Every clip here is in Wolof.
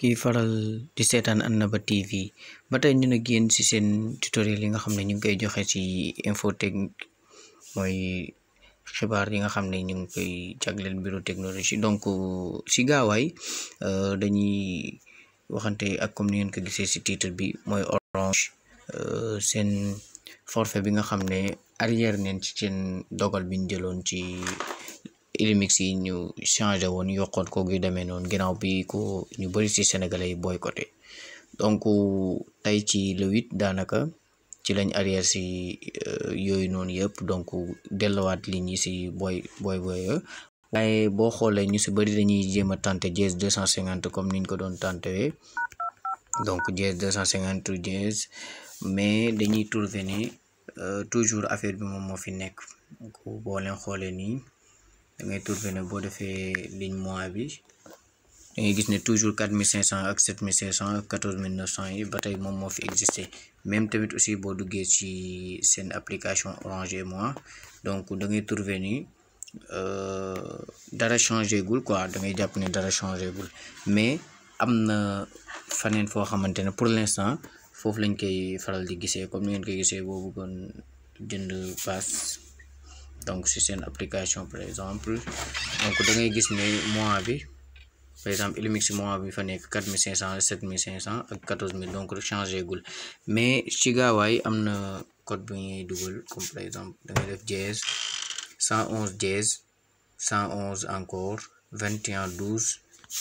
ki faral di seetaan Annaba TV ba tey ñu nag yéen ci seen tutoriel yi nga xam ne ñu ngi koy joxe ci infotech mooy xibaar yi nga xam ne ñu ngi koy jagleel mbiru technologie. Donc ci gaawaay dañuy waxante ak comme ni ngeen ko gisee ci titre bi mooy Orange seen forfait bi nga xam ne arrière neen ci seen dogal bi ñu jëloon ci Illimix yi ñu changé woon yokkoon ko yu demee noonu ginnaaw bi ko ñu bëri ci sénégalais yi boycotté. Donc tey ci le 8 daanaka ci lañ arrière ci yooyu noonu yëpp, donc delluwaat li ñi ci boy waaye boo xoolee ñu ci bëri dañuy jéem a tenté dièse 250 comme niñ ko doon tenté, donc dièse 250 dièse, mais dañuy trouver ne toujours affaire bi moom moo fi nekk. donc boo leen xoolee nii da ngay trouver ne boo defee ligne mois bi da ngay gis ne toujours 4500 ak 7500 ak 14900 yi ba tey moom moo fi existé. même tamit aussi boo duggee ci seen application Orange et moi, donc da ngay trouver ni dara changé gul quoi, da ngay jàpp ne dara changé gul, mais am na faneen foo xamante ne pour l'instant foofu lañ koy faral di gisee. comme ni ngeen koy gisee boo bëggoon jënd pass donc si seen application par exemple, donc da ngay gis ne mois bi par exemple Illimix mois bi fa nekk 4500 7500 ak 14000, donc changé gul. mais ci gaawaay am na code bu ñuy dugal, comme par exemple da ngay def dièse 111 dièse 111 encore 21 12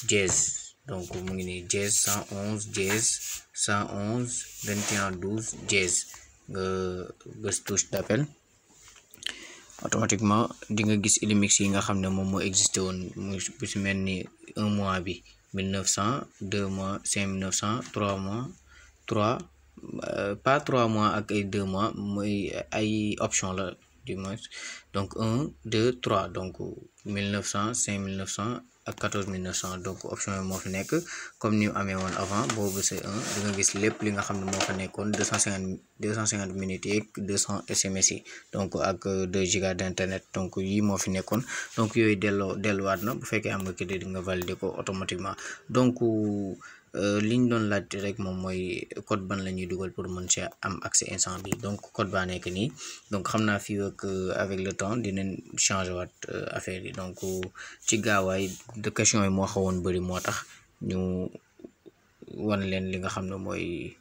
dièse, donc mu ngi nii dièse 111 dièse 111 21 12 dièse, nga bës touche d'appel automatiquement di nga gis Illimix yi nga xam ne moom moo existé woon mu bu si mel ni 1 mois bi 1900, 2 mois 5900, 3 mois 3 pas 3 mois ak ay 2 mois, mooy ay option la du moins, donc 1 2 3, donc 1900 5900 ak 14900, donc option yi moo fi nekk comme ni mu amee woon avant. boobu c'est 1 di nga gis lépp li nga xam ne moo fa nekkoon 250 minutes yeeg 200 SMS yi, donc ak 2 giga d'internet, donc yi moo fi nekkoon. donc yooyu delluwaat na, bu fekkee am nga crédit nga valider ko automatiquement. donc liñ doon laaj rek moom mooy code ban la ñuy dugal pour mën ci am accès instant bi. donc code baa nekk nii, donc xam naa fii ak avec le temps dinañ changer waat affaire yi. donc ci gaawaay de question yi moo xawoon bëri moo tax ñu wan leen li nga xam ne mooy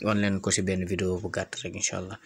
wan leen ko ci benn vidéo bu gàtt rek incha allah.